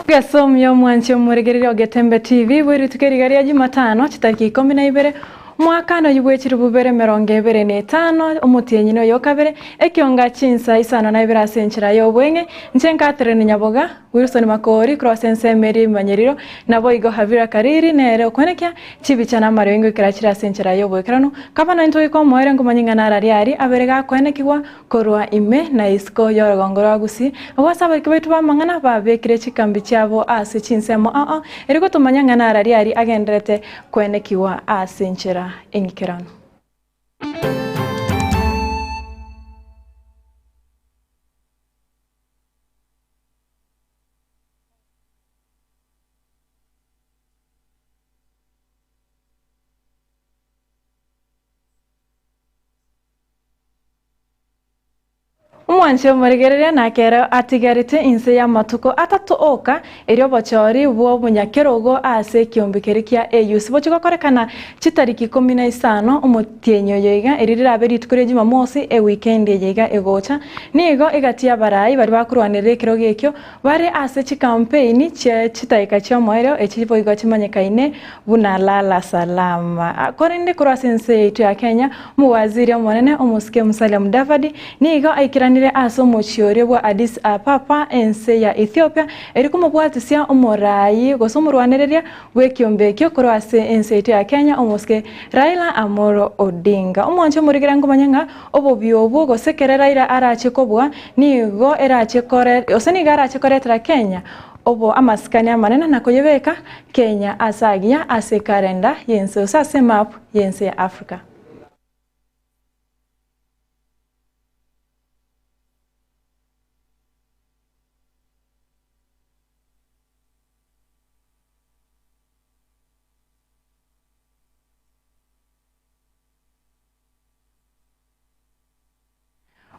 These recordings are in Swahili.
Gasomyo mwanche muregerero Getembe TV buri tukerigaria Jumatano chitariki 12 mwakano yibwechiri bubere 25 omutienyino yokabere Ekeonga Chinsa Isano na Ibere asenchira yobwenge nchenkatere Nyaboga Wilson Makori crosense meri manyeriro nabo igo havira kariri nere okwenekya chibichana marengo kirachira asenchira yobwekerano kabana into iko moere ngomanyinga narariari aberega kwenekwa korwa ime na isko yorogongoro agusi abasaba kibetu bamangana babekire chikambi cyabo ase chinsemo eriko tumanyanga narariari agenderete kwenekiwa asenchira engikerano. Mwanche muregerera nakera atigarite inse ya matuko atatu oka eryo bochori bwo bunyakerogo ase kiombekere kya AUC bochiko korekana chitariki 15 omutienyo yega eririra beri tukure Jumamosi weekend yega egocha nigo igatia barai bari bakurwanire kirogo ekyo bari ase chi campaign che chitaika cha moero echibo igo chimanyekaine bunalala salama korende kurasense yetu ya Kenya muwaziri omonene omusike Musalia Mudavadi nigo aikirani aso mochiore bwa Addis Ababa ense ya Ethiopia erikumubwatisia omorai gosomurwanereria wekiombekyo korwase ense ya Kenya omoske Raila Amolo Odinga omonche murigira ngomanyanga obobyobo gosekerera ira arachekobwa nigo erachekore oseniga arachekoretera Kenya obo amaskani amanena nakoyebeka Kenya asagia ase kalenda yense osase map yense ya Africa.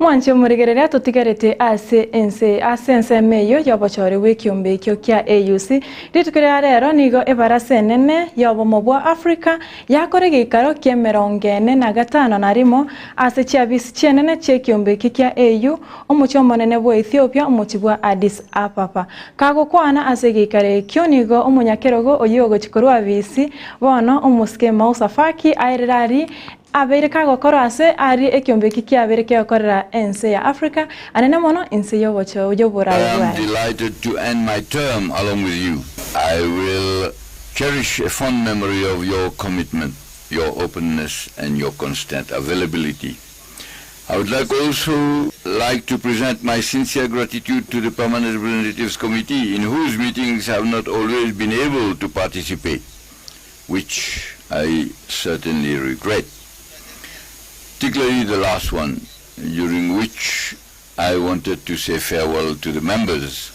Mwanche muregerera tutigarete ase ense meyo yobochore wekiombekyo kya AUC ritukire rero nigo ebarasenene yobo mobwa Africa yakorege ikaro kye 45 narimo ase chiabisi chenene chekiombekyo kya AU omucho monene bwa Ethiopia omuchi bwa Addis Ababa kago kwana ase gikare kyo nigo omunyakerogo oyogo chikorwa bisi bono omuske Mausafaki airari abere kago korase ari ekiombeki kya abere kya korera ense ya Africa anene mono ense yobocho yobora I am delighted to end my term along with you. I will cherish a fond memory of your commitment, your openness and your constant availability. I would also like to present my sincere gratitude to the Permanent Representatives Committee in whose meetings I have not always been able to participate, which I certainly regret. Particularly the last one, during which I wanted to say farewell to the members,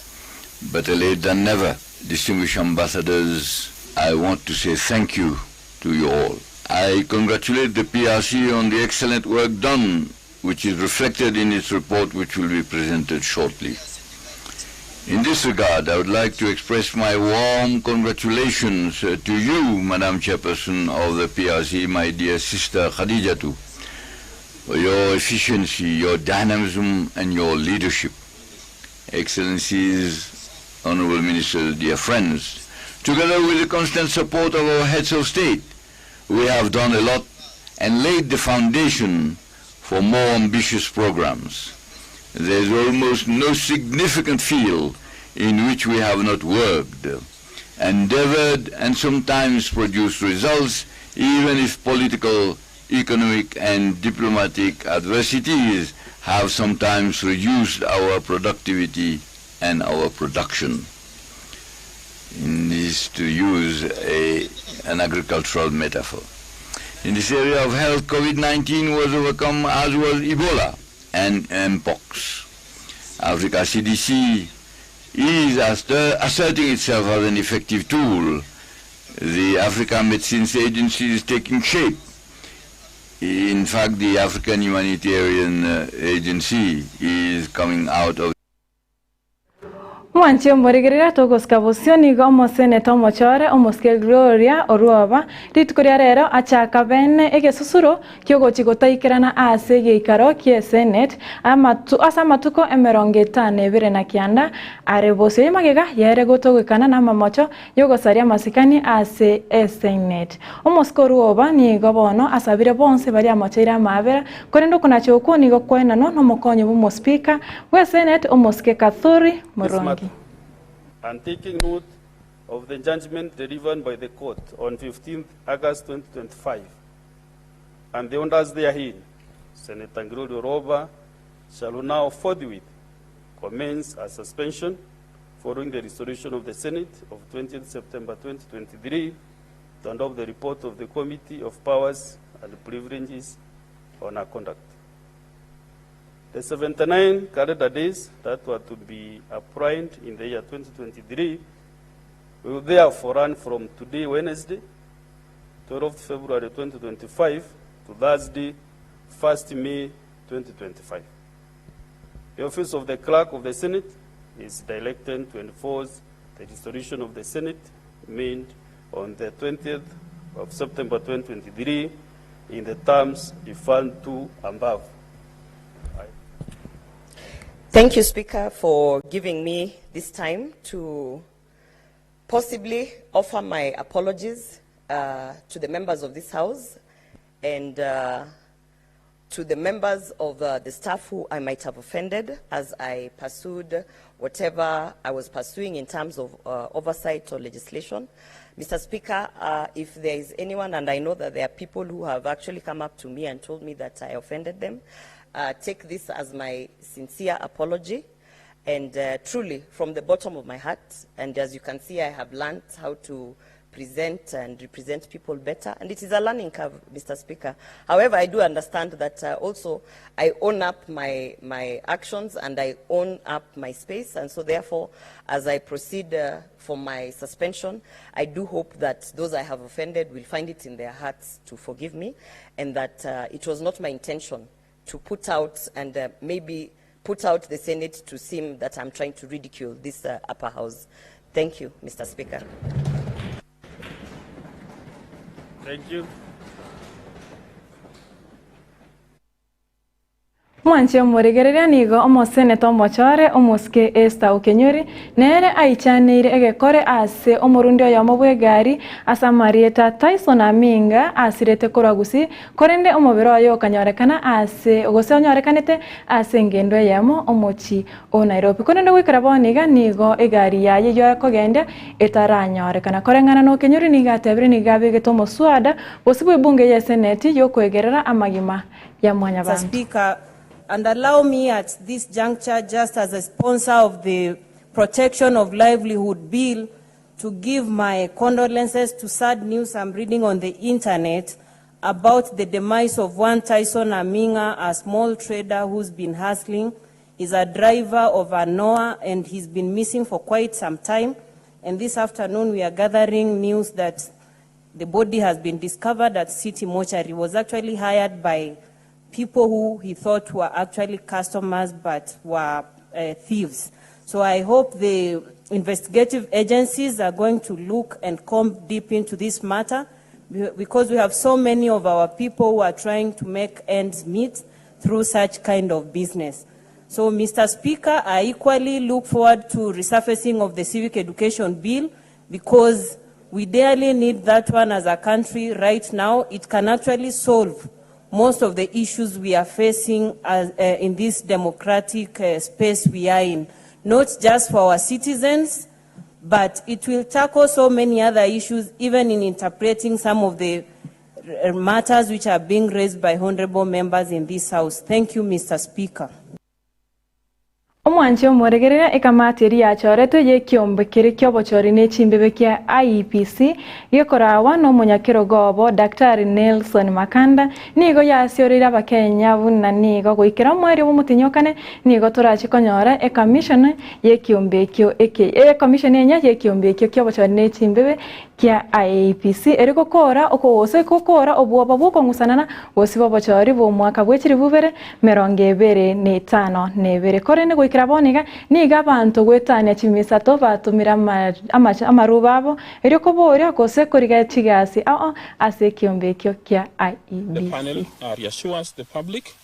better late than never. Distinguished ambassadors, I want to say thank you to you all. I congratulate the PRC on the excellent work done, which is reflected in its report, which will be presented shortly. In this regard, I would like to express my warm congratulations to you, Madam Chairperson of the PRC, my dear sister Khadijatu, for your efficiency, your dynamism, and your leadership. Excellencies, Honorable Ministers, dear friends, together with the constant support of our heads of state, we have done a lot and laid the foundation for more ambitious programs. There is almost no significant field in which we have not worked, endeavored, and sometimes produced results, even if political, economic and diplomatic adversities have sometimes reduced our productivity and our production. In this, to use an agricultural metaphor. In this area of health, COVID-19 was overcome, as was Ebola and Mpox. Africa CDC is asserting itself as an effective tool. The African Medicines Agency is taking shape. In fact, the African Humanitarian Agency is coming out of Mwanchi omorigerera togosika bosioni gomo seneta omochore omoske Gloria Oruoba ritikoria rero achaka bene egesusuro kyogochi gotaikerana ase geikaro kie senate asa amatuko 52 na kianda are bose yemagega yere gotogekana na mamocho yogosaria masikani ase senate omoske Oruoba ni gobono asabire bonse bari amocheira amabera korendo kuna choko ni gokwenano no mokonyo bomo speaker we senate omoske Kathuri Morongi. And taking note of the judgment delivered by the court on 15th August 2025, and the orders therein, Senator Gloria Oruoba shall now forthwith commence a suspension following the restoration of the Senate of 20th September 2023 to adopt the report of the Committee of Powers and Privileges on her conduct. The 79 calendar days that were to be appointed in the year 2023 will therefore run from today, Wednesday, 12th February 2025, to Thursday, 1st May 2025. The office of the Clerk of the Senate is directed to enforce the restoration of the Senate made on the 20th of September 2023 in the terms defined to above. Thank you, Speaker, for giving me this time to possibly offer my apologies to the members of this House and to the members of the staff who I might have offended as I pursued whatever I was pursuing in terms of oversight or legislation. Mr. Speaker, if there is anyone, and I know that there are people who have actually come up to me and told me that I offended them, take this as my sincere apology, and truly from the bottom of my heart, and as you can see, I have learned how to present and represent people better, and it is a learning curve, Mr. Speaker. However, I do understand that also I own up my actions and I own up my space, and so therefore, as I proceed for my suspension, I do hope that those I have offended will find it in their hearts to forgive me, and that it was not my intention to put out and maybe put out the Senate to seem that I'm trying to ridicule this upper house. Thank you, Mr. Speaker. Thank you. Mwanchi omorigerera nigo omoseneta omochore omoske Esther Okenyori nere aichanire egekore ase omorundi oyomo bwegari asa Marieta Tyson Aminga asirete koragusi korende omobiro oyo kanyorekana ase ogose onyorekanete ase ngendo yemo omochi o Nairobi korende gwikara boniga nigo egari yaye yo kogenda etaranyorekana korengana no Okenyori niga atebire niga begete omoswada bosibwe bunge ya seneti yo kwegerera amagima ya mwanya bantu. Speaker, and allow me at this juncture, just as a sponsor of the Protection of Livelihood Bill, to give my condolences to sad news I'm reading on the internet about the demise of one Tyson Aminga, a small trader who's been hustling. He's a driver of a Noah and he's been missing for quite some time. And this afternoon we are gathering news that the body has been discovered at City Mortuary. He was actually hired by people who he thought were actually customers but were thieves. So I hope the investigative agencies are going to look and comb deep into this matter, because we have so many of our people who are trying to make ends meet through such kind of business. So, Mr. Speaker, I equally look forward to resurfacing of the civic education bill, because we dearly need that one as a country right now. It can actually solve most of the issues we are facing as, in this democratic space we are in, not just for our citizens, but it will tackle so many other issues, even in interpreting some of the matters which are being raised by honorable members in this House. Thank you, Mr. Speaker. Omwanchi omoregerera ekamatiri yachoreto ye kiombe kiri kyobochori ne chimbebe kia IEPC gekorawa no munyakiro gobo Daktari Nelson Makanda nigo yasiorira abakenya buna nigo goikera mweri w'omutinyokane nigo turachikonyora commission ye kiombe kyo commission enya ye kiombe kyo kyobochori ne chimbebe kia IEPC eriko kora okose kokora obwoba bukongusana bose bobochori bo mwaka bwechiri bubere 25 nebere korene gwikira boniga niga bantu gwetania chimisato batumira amarubabo erio kuburia gose kuriga chigasi ase kiombekio kia IEBC. The panel reassures the public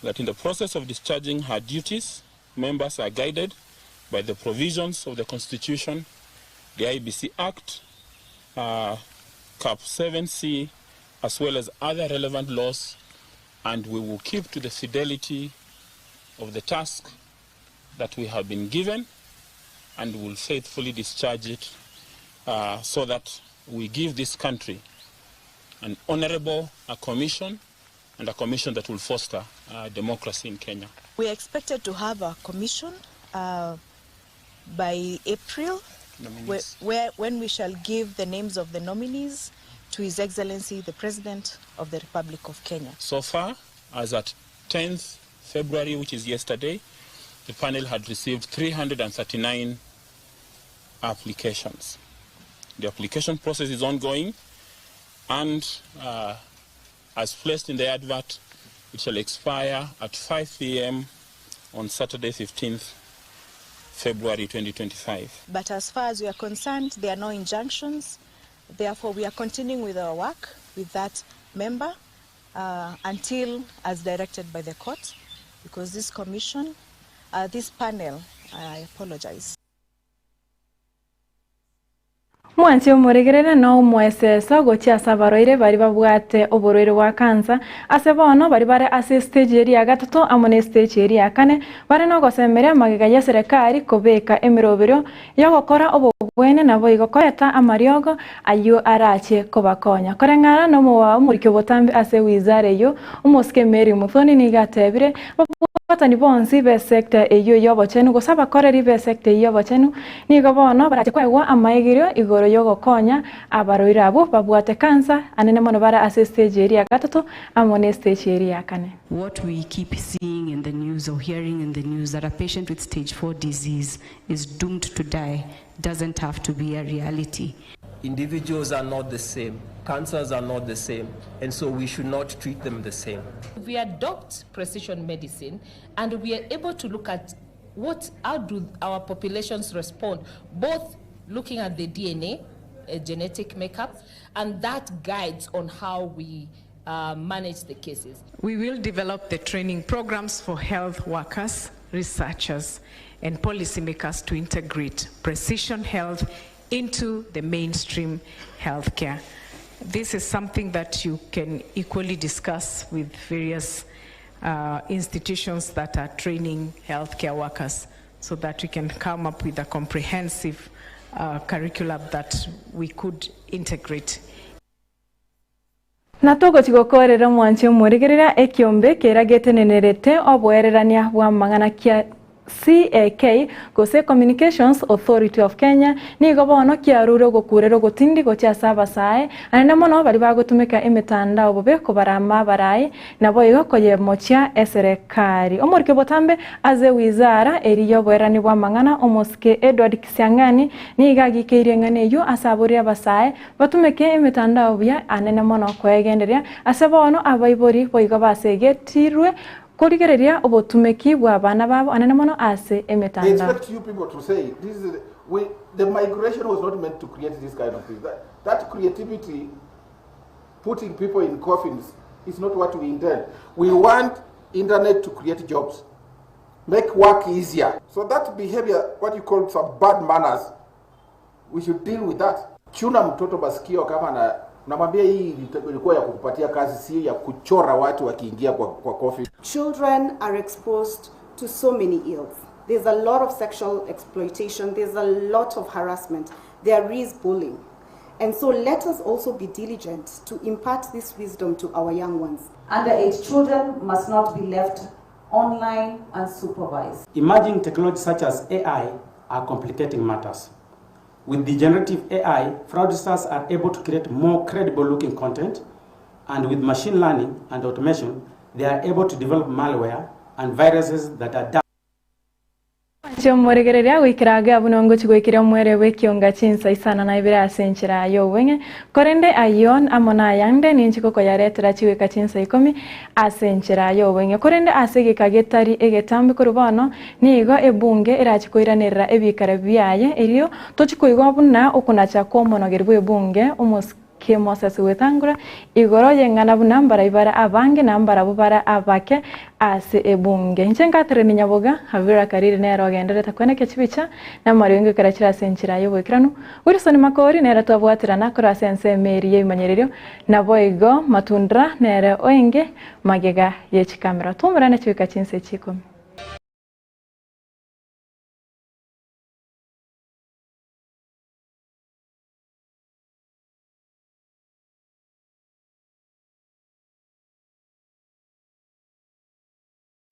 that in the process of discharging her duties, members are guided by the provisions of the Constitution, the IEBC Act, Cap 7C, as well as other relevant laws, and we will keep to the fidelity of the task that we have been given, and will faithfully discharge it so that we give this country an honorable commission, and a commission that will foster democracy in Kenya. We are expected to have a commission by April, when we shall give the names of the nominees to His Excellency the President of the Republic of Kenya. So far, as at 10th February, which is yesterday, the panel had received 339 applications. The application process is ongoing, and as placed in the advert, it shall expire at 5 p.m. on Saturday, 15th February 2025. But as far as we are concerned, there are no injunctions. Therefore, we are continuing with our work with that member until as directed by the court, because this commission, this panel, I apologize. Mwanchi umuregerere no mweseso gochia sabaroire bari babwate oborwere wa kansa ase bono bari bare ase stage eri ya gatatu amone stage eri ya kane bare no gosemeria magiga ya serikali kobeka emirobero yo gukora obobwene nabo igokoreta amariogo ayo arache kobakonya korengara no muwa umurikyo botambi ase wizare yo umuske meri muthoni ni gatebire batani bonsi be sector eyo yobochenu gosaba koreri be sector yobochenu nigo bono barache kwegwa amaigiro igoro yogokonya abaroira abo babwate kansa anene mono bara ase stage eri ya gatatu amone stage eri ya kane. What we keep seeing in the news or hearing in the news that a patient with stage 4 disease is doomed to die doesn't have to be a reality. Individuals are not the same. Cancers are not the same, and so we should not treat them the same. We adopt precision medicine, and we are able to look at how do our populations respond, both looking at the DNA, genetic makeup, and that guides on how we manage the cases. We will develop the training programs for health workers, researchers, and policymakers to integrate precision health into the mainstream healthcare. This is something that you can equally discuss with various institutions that are training healthcare workers, so that we can come up with a comprehensive curriculum that we could integrate. Natogo chigokorera mwanchi umurigerera ekiombe kera getenenerete obwererania bwa mangana kia CAK gose Communications Authority of Kenya nigo bono kiaruro gokurero gotindi gocha sabasae anene mono bari bagotumika emitanda obobe ko barama barai nabo igo koye mochia eserekari omorike botambe aze wizara eriyo bwerani bwa mangana omoske Edward Kisiangani niga gikeire ngane yo asaburia basae batumike emitanda obya anene mono koegenderia asebono abaibori boigo basegetirwe Korigereria obotumeki bwa bana babo anene mono ase emetanda. They expect you people to say this is the migration was not meant to create this kind of thing. That creativity, putting people in coffins, is not what we intend. We want internet to create jobs, make work easier. So that behavior, what you call some bad manners, we should deal with that. Chuna mtoto basikio kama namwambia hii ilikuwa ya kukupatia kazi, si ya kuchora watu wakiingia kwa coffee. Children are exposed to so many ills. There's a lot of sexual exploitation, there's a lot of harassment, there is bullying. And so let us also be diligent to impart this wisdom to our young ones. Underage children must not be left online unsupervised. Emerging technologies such as AI are complicating matters. With the generative AI, fraudsters are able to create more credible-looking content, and with machine learning and automation, they are able to develop malware and viruses that are Mwancho mweregereria gwikiraga bunongo chigwikira mwere w'Ekeonga Chinsa Isano na Ibere asenchera yo wenge korende ayon amona yangde ninchiko ko yaretera chigwika Chinsa 10 asenchera yo wenge korende asegika getari egetambi kurubono nigo ebunge irachikoiranirira ebikara byaye eriyo tochikoigwa buna okunacha komonogerwa ebunge Moses wetangura igoro yengana bunambara ibara abange nambara bubara abake ase ebunge nchenga tereni Nyaboga havira karire nero agendere takwene kechibicha na maringo karachira senchira yo wekirano Wilson makori nera twabwatirana kora sense meri yemanyererio na boigo matundra nera oenge magega yechikamera tumurana chwika Chinsa 10.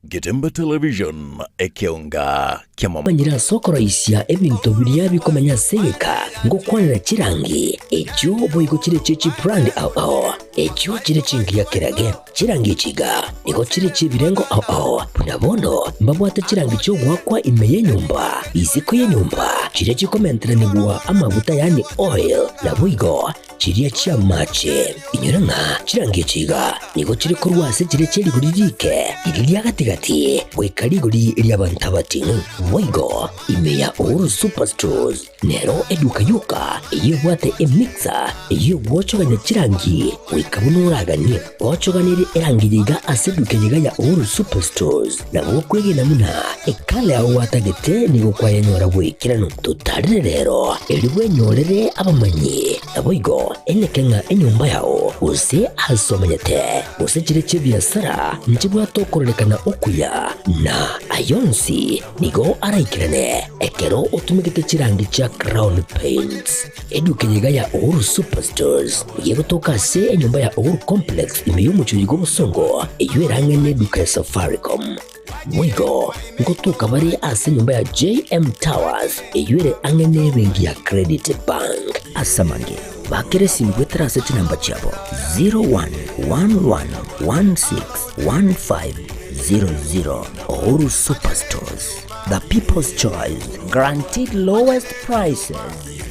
Getembe Television Ekeonga manyira soko raisia ebintu biria bikomanya seka ngo kwanira chirangi echo boigo chire chechi brand ao echo chire chingi ya kerage chirangi chiga niko chire chibirengo ao punabono mbabwata chirangi cyo gwakwa imeye nyumba iziko ye nyumba chire chikomentra nibwa amavuta yani oil na boigo chiria chia mache inyoranga chirangi chiga niko chire kurwase chire cheri guririke iriria gatigati wekari guri iriya bantabati Moigo imeya Uru Superstores nero eduka yuka iyo bwate emixer iyo wochoganya chirangi wikabunuragani wochoganire erangiriga aseduke yiga ya Uru Superstores na wokwege namuna ekale aho watagete nigo kwayanyora wikirano tutarire rero eriwe nyorere abamanyi naboigo enekenga enyumba yao use asomanyete use chire chibiasara nchibwa tokorekana okuya na ayonsi nigo araikirane ekero utumikite chirangi cha Crown Paints eduke yiga ya Uru Superstores yego tokase enyumba ya Uru Complex imeyumucho yigo busongo eyerange neduka ya Safaricom Mwigo ngotuka bari ase nyumba ya JM Towers eyere angene bengi ya Credit Bank asamange bakere simbwetera seti namba chabo 0111161500 Uru Superstores, the people's choice, guaranteed lowest prices.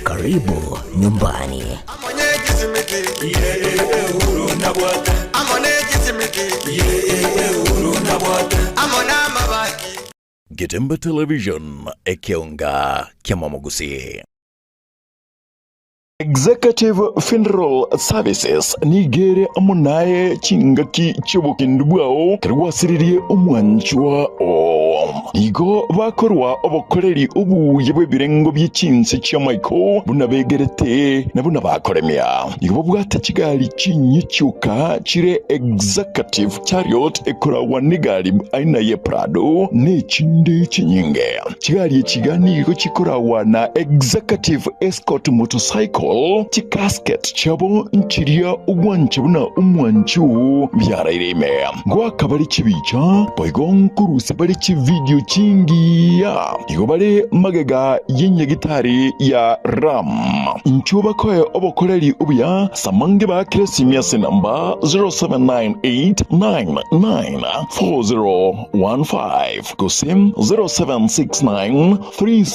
Karibu nyumbani. Getembe Television Ekeonga Kiamamogusi. Executive Funeral Services nigere amunaye chingaki chibukindubwao kirwasiririe umwanchwa nigo bakorwa obokoreri ubuye bwebirengo by'Chinsa cya Michael bunabegerete na bunabakoremya nigo bwata kigali kinyicyuka kire executive chariot ekorawa nigari aina ye Prado n'ekinde kinyinge kigali kiganiro kikorawa na executive escort motorcycle casket chabo nchiria ugwanche buna umwanchu byaraireme ngo akabari kibica boigon kuruse bari ki video kingiya igo bari magega yenye gitari ya ram nchuba koye obokoreri ubya samange ba kresimia namba 0798994015 gosim 0769